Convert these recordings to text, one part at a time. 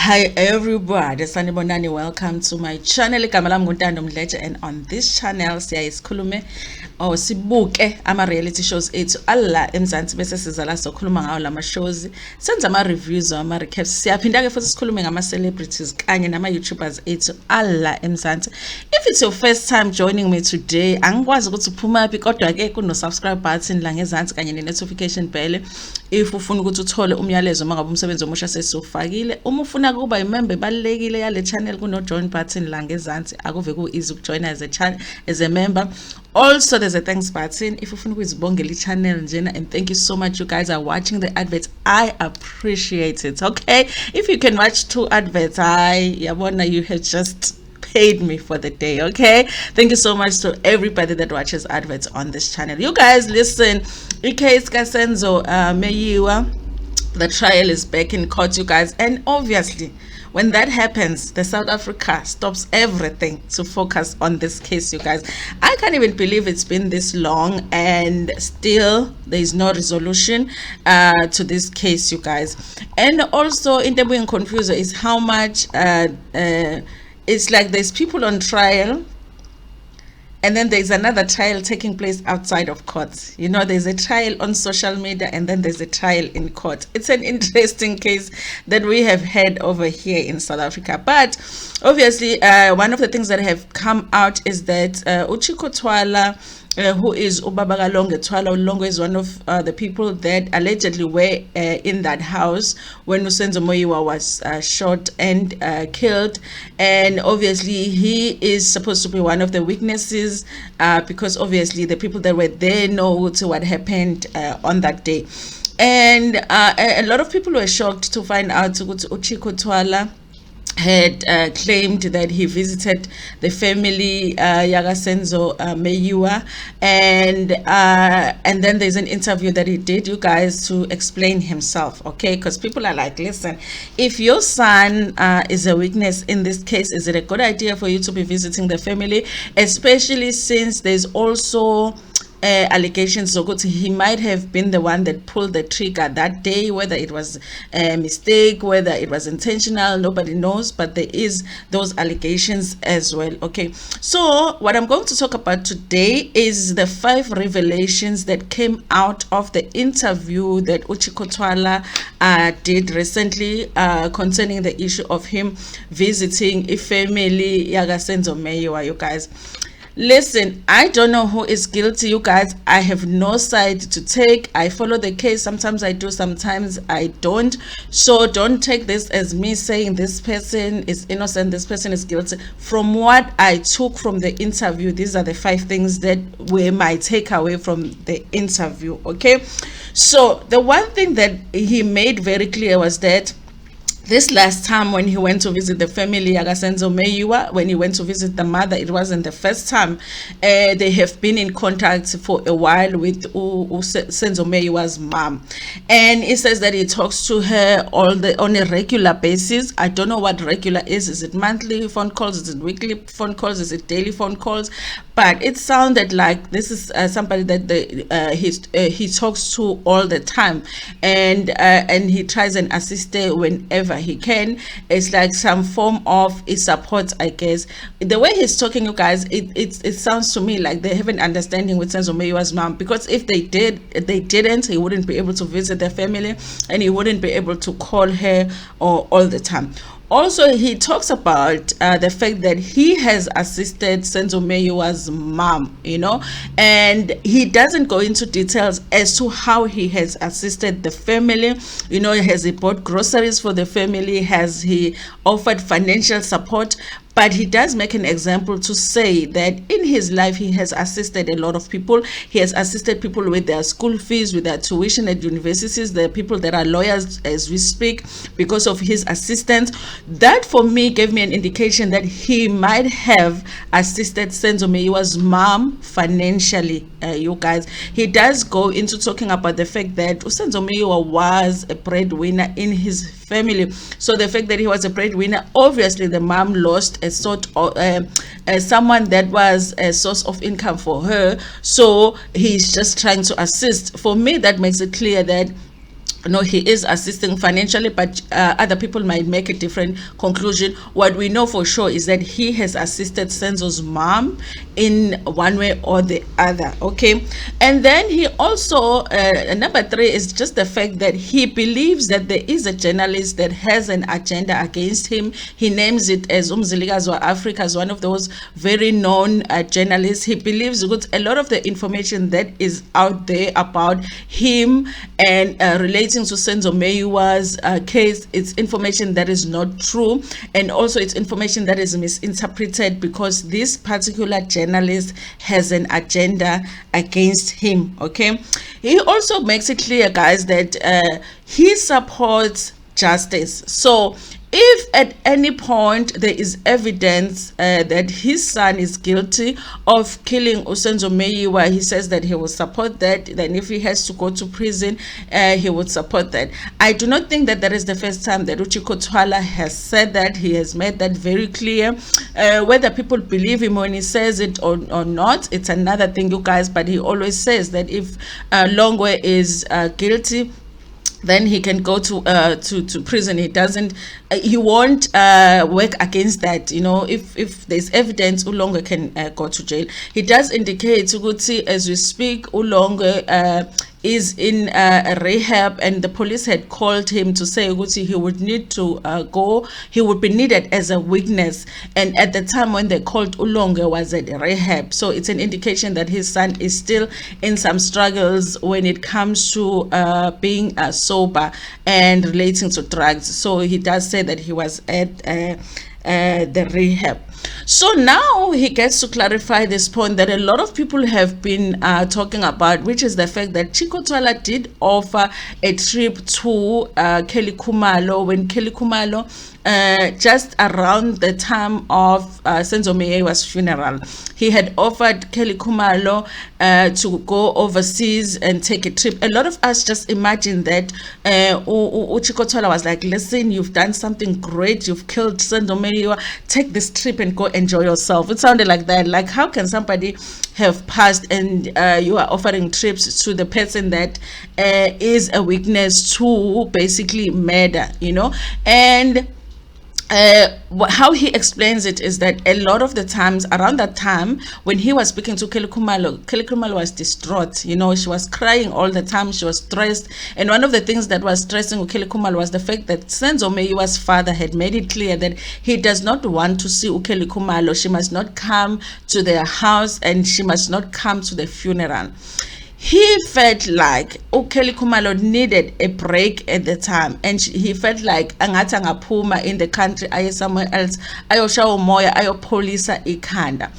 Hi everybody, sanibonani, welcome to my channel. Igama lami Ntando Mdletshe, and on this channel siyayikhulume sibuke ama reality shows ethu alla eMzansi bese siza la sokhuluma ngawo lama shows, senza ama reviews ama recaps. Siyaphinda ke futhi sikhulume ngama celebrities kanye nama YouTubers ethu alla eMzansi. If it's your first time joining me today, angikwazi ukuthi uphuma phi, kodwa ke kuno subscribe button la ngezansi kanye ne notification bell if ufuna ukuthi uthole umyalezo mangabe umsebenzi omusha sesufakile. Uma ufuna kuba imember balekile yale channel kuno join button la ngezansi, akuve ku easy ukujoin as a member. Also there's a thanks button if ufuna ukuzibongela channel njena, and thank you so much you guys are watching the adverts. I appreciate it. Okay, if you can watch 2 adverts, yabona, you have just paid me for the day. Okay, thank you so much to everybody that watches adverts on this channel. You guys listen, case Senzo Meyiwa, the trial is back in court, you guys, and obviously when that happens, the South Africa stops everything to focus on this case, you guys. I can't even believe it's been this long and still there is no resolution to this case, you guys. And also in the being confused is how much it's like there's people on trial and then there's another trial taking place outside of court. You know, there's a trial on social media and then there's a trial in court. It's an interesting case that we have had over here in South Africa. But obviously, one of the things that have come out is that Chico Twala, who is Twala is one of the people that allegedly were in that house when Senzo Meyiwa was shot and killed. And obviously he is supposed to be one of the witnesses because obviously the people that were there know what happened on that day. And a lot of people were shocked to find out that Chico Twala had claimed that he visited the family Yaga Senzo Meyiwa, and then there's an interview that he did, you guys, to explain himself. Okay, because people are like, listen, if your son is a witness in this case, is it a good idea for you to be visiting the family, especially since there's also allegations so good he might have been the one that pulled the trigger that day, whether it was a mistake, whether it was intentional, nobody knows, but there is those allegations as well. Okay, so what I'm going to talk about today is the 5 revelations that came out of the interview that Chico Twala did recently concerning the issue of him visiting a family Yaga Senzo Meyiwa, you guys. Listen, I don't know who is guilty, you guys. I have no side to take. I follow the case. Sometimes I do, sometimes I don't. So don't take this as me saying this person is innocent, this person is guilty. From what I took from the interview, these are the 5 things that were my takeaway from the interview. Okay, so the one thing that he made very clear was that this last time when he went to visit the family Yaga Senzo Meyiwa, when he went to visit the mother, it wasn't the first time. They have been in contact for a while with Senzo Meyiwa's mom, and he says that he talks to her on a regular basis. I don't know what regular is. Is it monthly phone calls? Is it weekly phone calls? Is it daily phone calls? But it sounded like this is somebody that he talks to all the time, and he tries and assists her whenever he can. It's like some form of support, I guess. The way he's talking, you guys, it sounds to me like they have an understanding with Senzo Meyiwa's mom, because if they didn't, he wouldn't be able to visit their family and he wouldn't be able to call her all the time. Also, he talks about the fact that he has assisted Senzo Meyiwa's mom, you know, and he doesn't go into details as to how he has assisted the family. You know, has he bought groceries for the family? Has he offered financial support? But he does make an example to say that in his life, he has assisted a lot of people. He has assisted people with their school fees, with their tuition at universities. There are people that are lawyers as we speak because of his assistance. That for me gave me an indication that he might have assisted Senzo Meyiwa's mom financially, you guys. He does go into talking about the fact that Senzo Meyiwa was a breadwinner in his family. So the fact that he was a breadwinner, obviously the mom lost a sort of someone that was a source of income for her, so he's just trying to assist. For me, that makes it clear that no, he is assisting financially, but other people might make a different conclusion. What we know for sure is that he has assisted Senzo's mom in one way or the other. Okay, and then he also number 3 is just the fact that he believes that there is a journalist that has an agenda against him. He names it as Mdletshe or Africa, as one of those very known journalists. He believes that a lot of the information that is out there about him and relating to Senzo Meyiwa's case, it's information that is not true, and also it's information that is misinterpreted because this particular journalist has an agenda against him. Okay, he also makes it clear, guys, that he supports justice. So if at any point there is evidence that his son is guilty of killing Senzo Meyiwa, he says that he will support that. Then if he has to go to prison, he would support that. I do not think that that is the first time that Chico Twala has said that. He has made that very clear. Whether people believe him when he says it or not, it's another thing, you guys, but he always says that if Longwe is guilty, then he can go to prison. He doesn't, he won't work against that. You know, if there's evidence, Ulonga can go to jail. He does indicate, Uguti, as we speak, Ulonga is in a rehab, and the police had called him to say Uguti he would need to go. He would be needed as a witness, and at the time when they called, Ulonga was at rehab. So it's an indication that his son is still in some struggles when it comes to being sober and relating to drugs. So he does say that he was at the rehab. So now he gets to clarify this point that a lot of people have been talking about, which is the fact that Chico Twala did offer a trip to Kelly Khumalo when Kelly Khumalo, just around the time of Senzo Meyiwa's funeral, he had offered Kelly Khumalo to go overseas and take a trip. A lot of us just imagine that Chico Twala was like, listen, you've done something great, you've killed Senzo Meyiwa, take this trip and go enjoy yourself. It sounded like that. Like, how can somebody have passed and you are offering trips to the person that is a witness to basically murder, you know? And how he explains it is that a lot of the times around that time when he was speaking to Kelly Khumalo was distraught. You know, she was crying all the time, she was stressed, and one of the things that was stressing Kelly Khumalo was the fact that Senzo Meyiwa's father had made it clear that he does not want to see Kelly Khumalo. She must not come to their house and she must not come to the funeral. He felt like Kelly Khumalo needed a break at the time, and he felt like angathi angaphuma in the country aye somewhere else ayoshawa umoya ayopholisa ikhanda.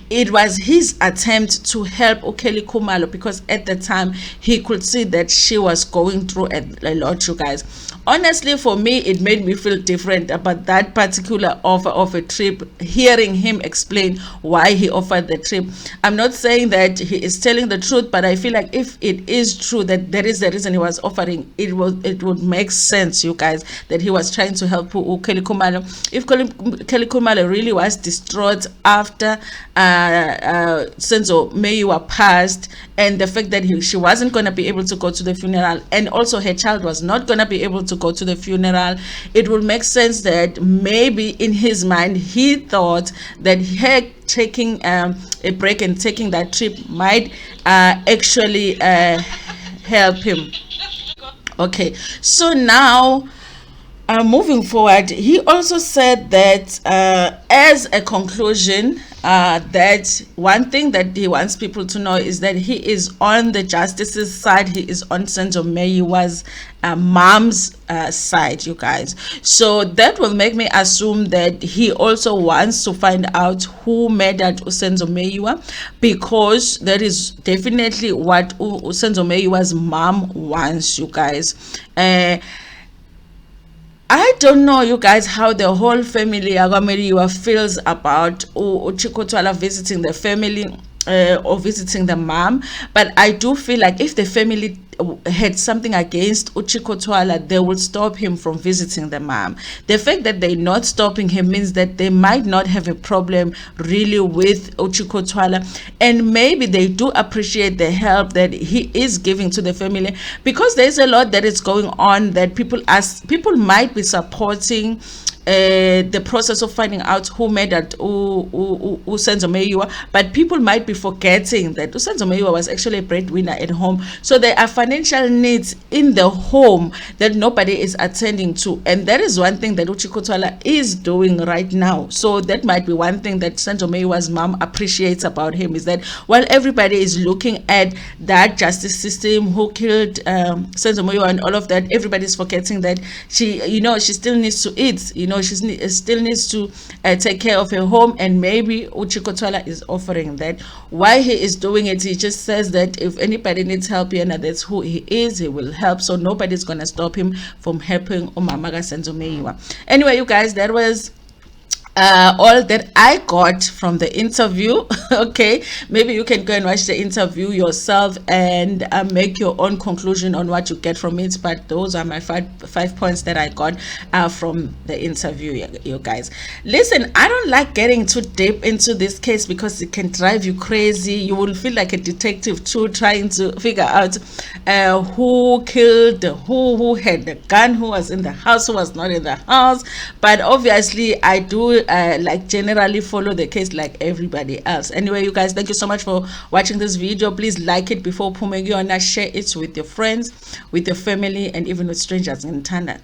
It was his attempt to help Kelly Khumalo because at the time he could see that she was going through a lot, you guys. Honestly, for me, it made me feel different about that particular offer of a trip, hearing him explain why he offered the trip. I'm not saying that he is telling the truth, but I feel like if it is true that there is the reason he was offering, it would make sense, you guys, that he was trying to help Kelly Khumalo. If Kelly Khumalo really was distraught after Senzo Meyiwa passed, and the fact that she wasn't going to be able to go to the funeral, and also her child was not going to be able to go to the funeral, it would make sense that maybe in his mind he thought that her taking a break and taking that trip might actually help him. Okay, so now moving forward, he also said that as a conclusion, that one thing that he wants people to know is that he is on the justice's side. He is on Senzo Meyiwa's mom's side, you guys. So that will make me assume that he also wants to find out who murdered Senzo Meyiwa, because that is definitely what Senzo Meyiwa's mom wants, you guys. I don't know, you guys, how the whole family Meyiwa feels about Chico Twala visiting the family. or visiting the mom. But I do feel like if the family had something against Chico Twala, they would stop him from visiting the mom. The fact that they're not stopping him means that they might not have a problem really with Chico Twala, and maybe they do appreciate the help that he is giving to the family, because there's a lot that is going on that people might be supporting the process of finding out who murdered Senzo Meyiwa, but people might be forgetting that Senzo Meyiwa was actually a breadwinner at home. So there are financial needs in the home that nobody is attending to, and that is one thing that Chico Twala is doing right now. So that might be one thing that Senzo Meyiwa's mom appreciates about him, is that while everybody is looking at that justice system, who killed Senzo Meyiwa and all of that, everybody's forgetting that she still needs to eat, she still needs to take care of her home, and maybe Chico Twala is offering that. Why he is doing it, he just says that if anybody needs help here, and that's who he is, he will help. So nobody's gonna stop him from helping Omamaga Senzo Meyiwa. Anyway, you guys, that was all that I got from the interview. Okay, maybe you can go and watch the interview yourself and make your own conclusion on what you get from it, but those are my five points that I got from the interview. You guys, listen, I don't like getting too deep into this case because it can drive you crazy. You will feel like a detective too, trying to figure out who killed who had the gun, who was in the house, who was not in the house. But obviously I do like generally follow the case like everybody else. Anyway, you guys, thank you so much for watching this video. Please like it before Pumegiona, share it with your friends, with your family, and even with strangers in Ntando.